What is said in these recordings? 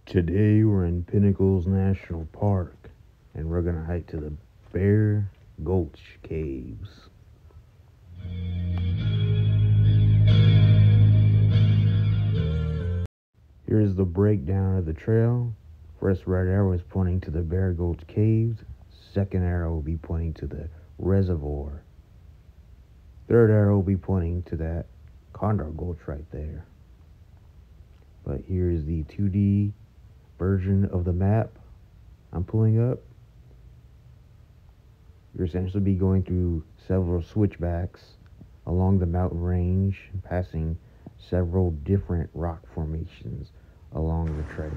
Today we're in Pinnacles National Park and we're gonna hike to the Bear Gulch Caves. Here's the breakdown of the trail. First red arrow is pointing to the Bear Gulch Caves. Second arrow will be pointing to the reservoir. Third arrow will be pointing to that Condor Gulch right there. But here's the 2D version of the map I'm pulling up. You'll essentially be going through several switchbacks along the mountain range, passing several different rock formations along the trail.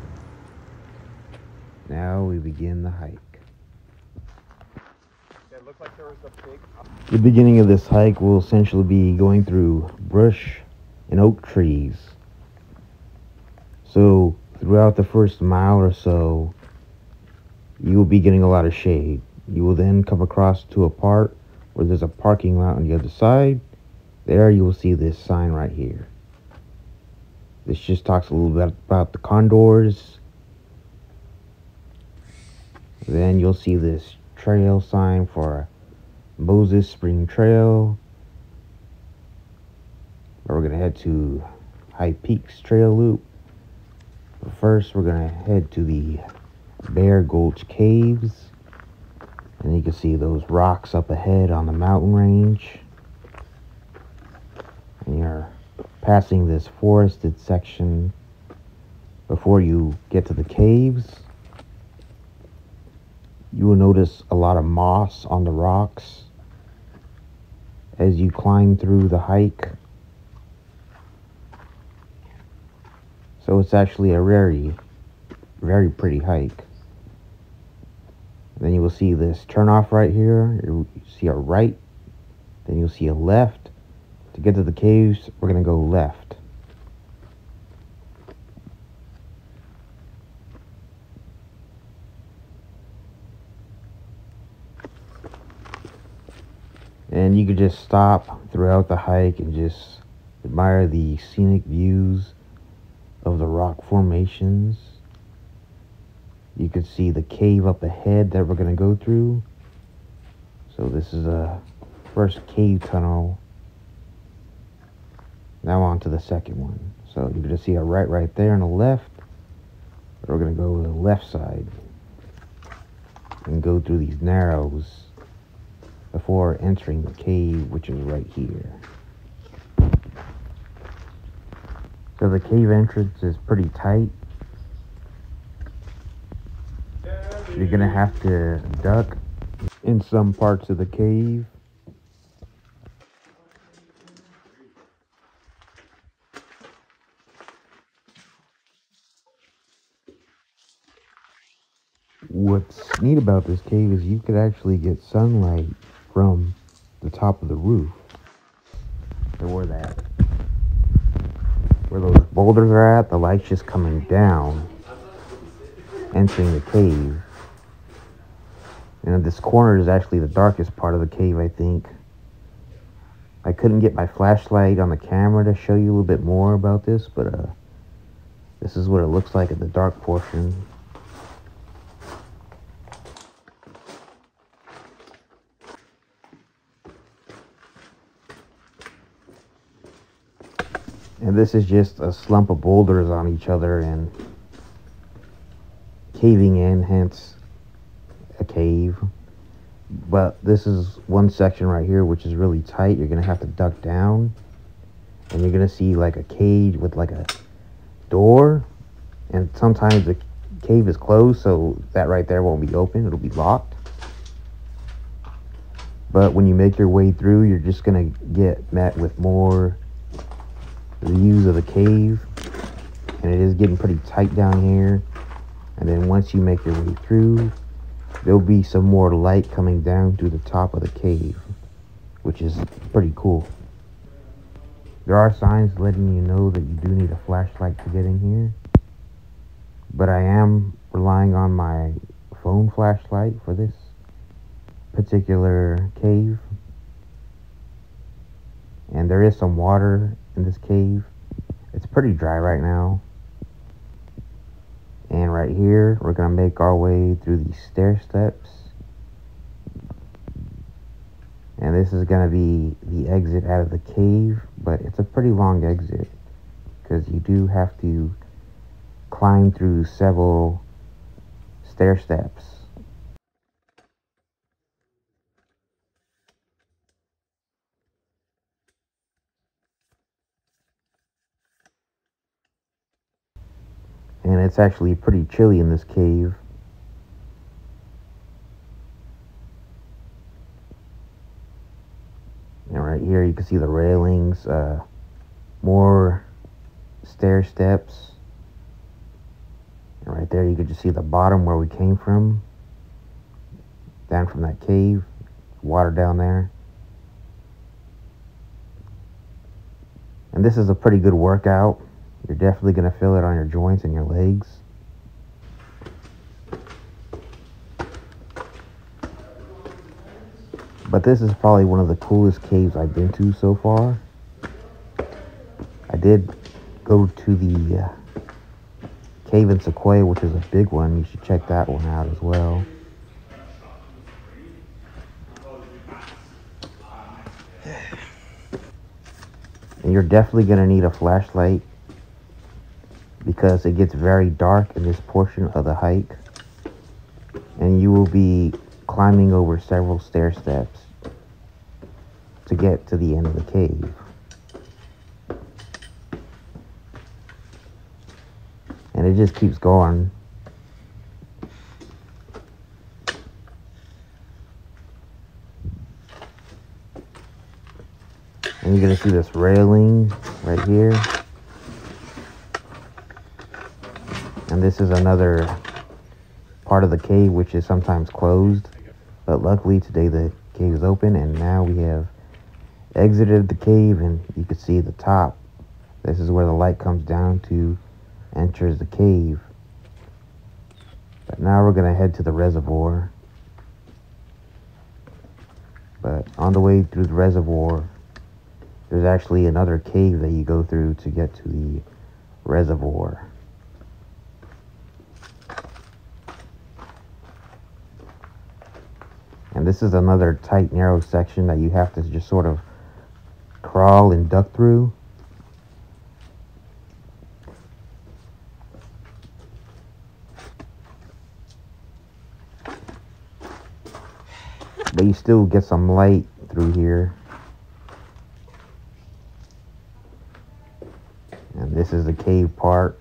Now we begin the hike. It looked like there was a big... The beginning of this hike will essentially be going through brush and oak trees. So throughout the first mile or so, you will be getting a lot of shade. You will then come across to a part where there's a parking lot on the other side. There you will see this sign right here. This just talks a little bit about the condors. Then you'll see this trail sign for Moses Spring Trail. We're going to head to High Peaks Trail Loop. But first we're going to head to the Bear Gulch Caves. And you can see those rocks up ahead on the mountain range. And you're passing this forested section before you get to the caves. You will notice a lot of moss on the rocks as you climb through the hike. So it's actually a very, very pretty hike. Then you will see this turnoff right here. You see a right, then you'll see a left. To get to the caves, we're going to go left. And you could just stop throughout the hike and just admire the scenic views of the rock formations. You could see the cave up ahead that we're going to go through. So this is a first cave tunnel. Now on to the second one. So you can just see a right there on the left. We're going to go to the left side and go through these narrows before entering the cave, which is right here. So the cave entrance is pretty tight. You're gonna have to duck in some parts of the cave. What's neat about this cave is you could actually get sunlight from the top of the roof. So where those boulders are at, the light's just coming down, entering the cave. And this corner is actually the darkest part of the cave, I think. I couldn't get my flashlight on the camera to show you a little bit more about this, but this is what it looks like at the dark portion. And this is just a slump of boulders on each other and caving in, hence a cave. But this is one section right here which is really tight. You're gonna have to duck down and you're gonna see like a cage with like a door, and sometimes the cave is closed, so that right there won't be open, it'll be locked. But when you make your way through, you're just gonna get met with more views of the cave, and it is getting pretty tight down here. And then once you make your way through, there'll be some more light coming down through the top of the cave, which is pretty cool. There are signs letting you know that you do need a flashlight to get in here, but I am relying on my phone flashlight for this particular cave. And there is some water in this cave. It's pretty dry right now. And right here, we're going to make our way through these stair steps. And this is going to be the exit out of the cave, but it's a pretty long exit because you do have to climb through several stair steps. And it's actually pretty chilly in this cave. And right here you can see the railings, more stair steps. And right there you can just see the bottom where we came from. Down from that cave. Water down there. And this is a pretty good workout. You're definitely going to feel it on your joints and your legs. But this is probably one of the coolest caves I've been to so far. I did go to the cave in Sequoia, which is a big one. You should check that one out as well. And you're definitely going to need a flashlight because it gets very dark in this portion of the hike. And you will be climbing over several stair steps to get to the end of the cave. And it just keeps going. And you're going to see this railing right here. And this is another part of the cave which is sometimes closed. But luckily today the cave is open, and now we have exited the cave and you can see the top. This is where the light comes down to enters the cave. But now we're going to head to the reservoir. But on the way through the reservoir, there's actually another cave that you go through to get to the reservoir. And this is another tight, narrow section that you have to just sort of crawl and duck through. But you still get some light through here. And this is the cave part,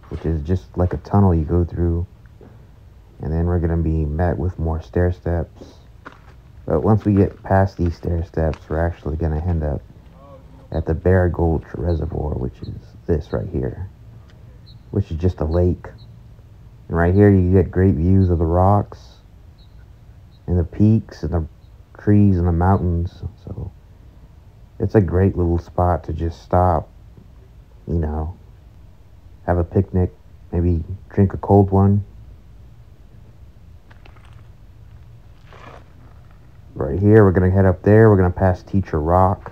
which is just like a tunnel you go through. And then we're going to be met with more stair steps. But once we get past these stair steps, we're actually going to end up at the Bear Gulch Reservoir, which is this right here, which is just a lake. And right here you get great views of the rocks and the peaks and the trees and the mountains. So it's a great little spot to just stop, you know, have a picnic, maybe drink a cold one. Right here, we're going to head up there. We're going to pass Teacher Rock.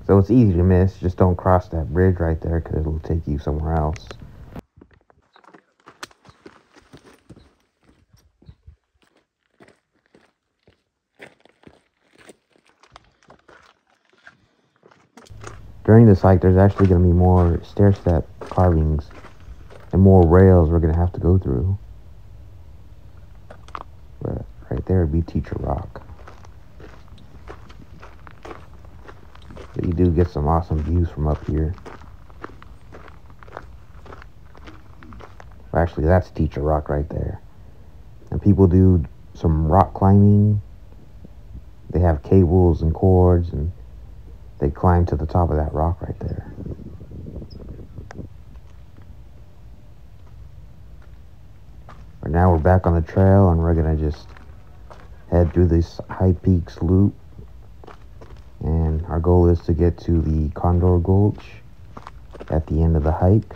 So it's easy to miss. Just don't cross that bridge right there because it'll take you somewhere else. During this hike, there's actually going to be more stair step carvings and more rails we're going to have to go through. But right there would be Teacher Rock. But you do get some awesome views from up here. Well, actually, that's Teacher Rock right there. And people do some rock climbing. They have cables and cords, and they climb to the top of that rock right there. But now we're back on the trail, and we're going to just head through this high peaks loop. And our goal is to get to the Condor Gulch at the end of the hike.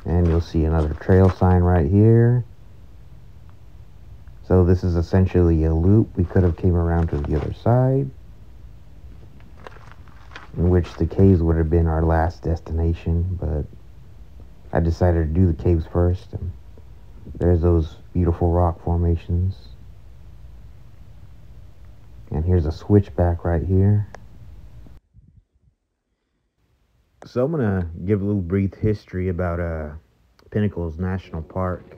And you'll see another trail sign right here. So this is essentially a loop. We could have came around to the other side, in which the caves would have been our last destination, but I decided to do the caves first. And there's those beautiful rock formations. And here's a switchback right here. So I'm gonna give a little brief history about Pinnacles National Park.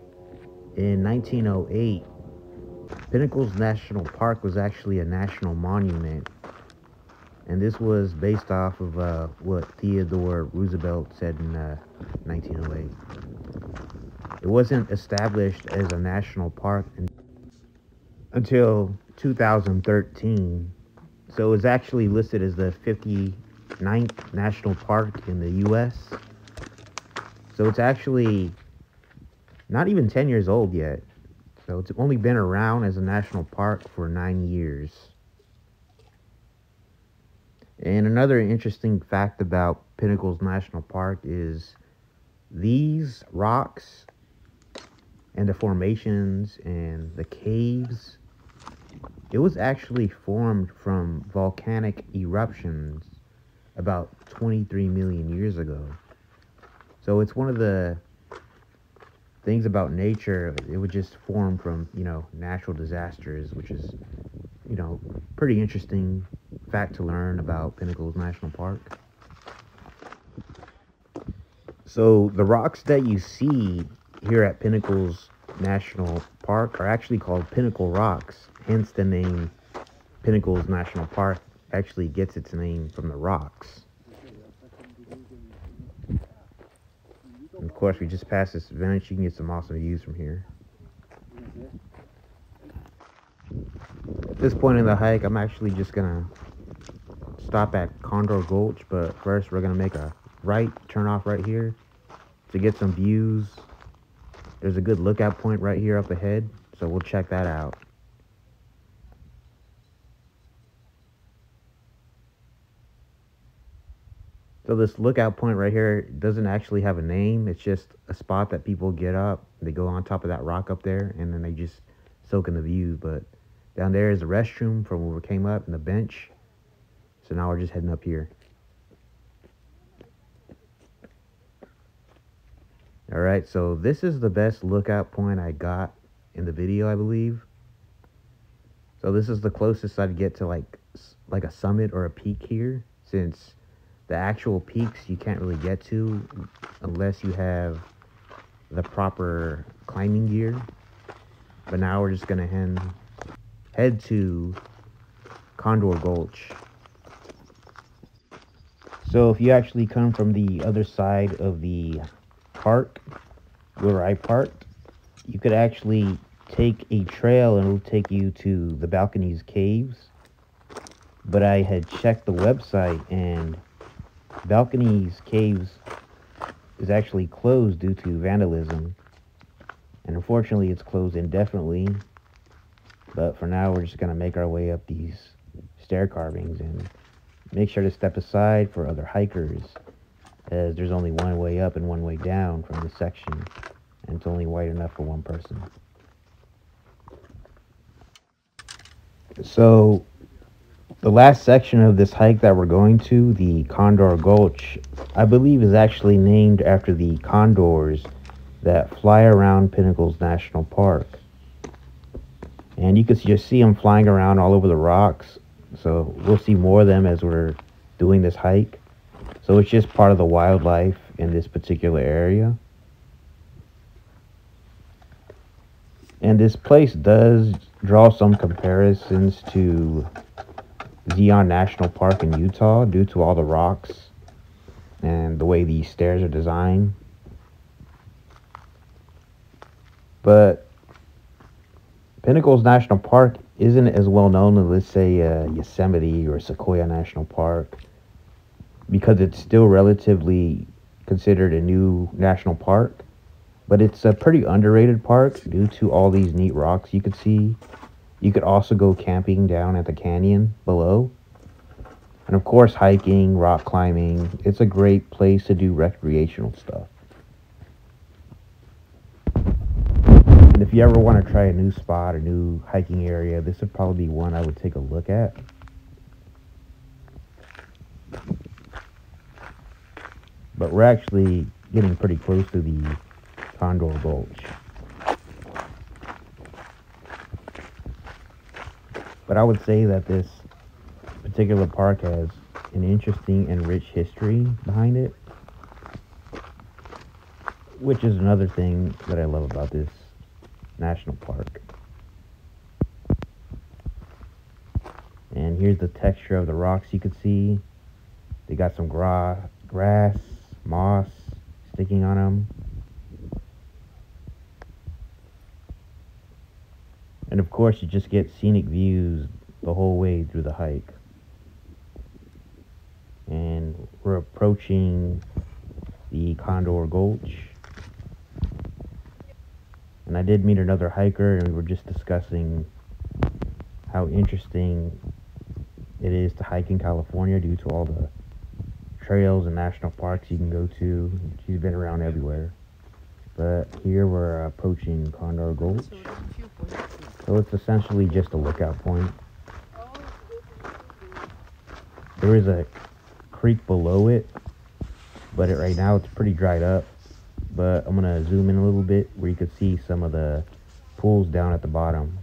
In 1908, Pinnacles National Park was actually a national monument, and this was based off of what Theodore Roosevelt said in 1908. It wasn't established as a national park until 2013, so it was actually listed as the 59th national park in the U.S. So it's actually not even 10 years old yet. So it's only been around as a national park for 9 years. And another interesting fact about Pinnacles National Park is these rocks and the formations and the caves, it was actually formed from volcanic eruptions about 23 million years ago. So it's one of the things about nature, it would just form from, natural disasters, which is, pretty interesting fact to learn about Pinnacles National Park. So the rocks that you see here at Pinnacles National Park are actually called pinnacle rocks, hence the name Pinnacles National Park actually gets its name from the rocks. And of course, we just passed this bench. You can get some awesome views from here. At this point in the hike, I'm actually just gonna stop at Condor Gulch, but first we're gonna make a right turn off right here to get some views. There's a good lookout point right here up ahead, so we'll check that out. So this lookout point right here doesn't actually have a name. It's just a spot that people get up. They go on top of that rock up there, and then they just soak in the view. But down there is the restroom from where we came up and the bench. So now we're just heading up here. All right, so this is the best lookout point I got in the video, I believe. So this is the closest I'd get to like a summit or a peak here, since the actual peaks you can't really get to unless you have the proper climbing gear. But now we're just gonna head to Condor Gulch. So if you actually come from the other side of the park, where I parked, you could actually take a trail and it'll take you to the Balconies Caves. But I had checked the website, and Balconies Caves is actually closed due to vandalism, and unfortunately it's closed indefinitely. But for now, we're just gonna make our way up these stair carvings and make sure to step aside for other hikers, as there's only one way up and one way down from this section, and it's only wide enough for one person. So the last section of this hike that we're going to, the Condor Gulch, I believe is actually named after the condors that fly around Pinnacles National Park. And you can just see them flying around all over the rocks. So we'll see more of them as we're doing this hike. So it's just part of the wildlife in this particular area. And this place does draw some comparisons to Zion National Park in Utah due to all the rocks and the way these stairs are designed. But Pinnacles National Park isn't as well known as, let's say, Yosemite or Sequoia National Park, because it's still relatively considered a new national park. But it's a pretty underrated park due to all these neat rocks you could see. You could also go camping down at the canyon below. And of course, hiking, rock climbing. It's a great place to do recreational stuff. And if if you ever want to try a new spot, a new hiking area, this would probably be one I would take a look at. But we're actually getting pretty close to the Condor Gulch. But I would say that this particular park has an interesting and rich history behind it, which is another thing that I love about this national park. And here's the texture of the rocks you can see. They got some grass, moss sticking on them. And of course, you just get scenic views the whole way through the hike. And we're approaching the Condor Gulch. And I did meet another hiker, and we were just discussing how interesting it is to hike in California due to all the trails and national parks you can go to. She's been around everywhere. But here we're approaching Condor Gulch. So it's essentially just a lookout point. There is a creek below it, but right now it's pretty dried up. But I'm going to zoom in a little bit where you can see some of the pools down at the bottom.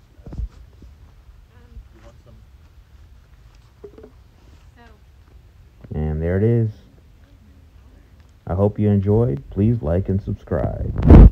And there it is. I hope you enjoyed. Please like and subscribe.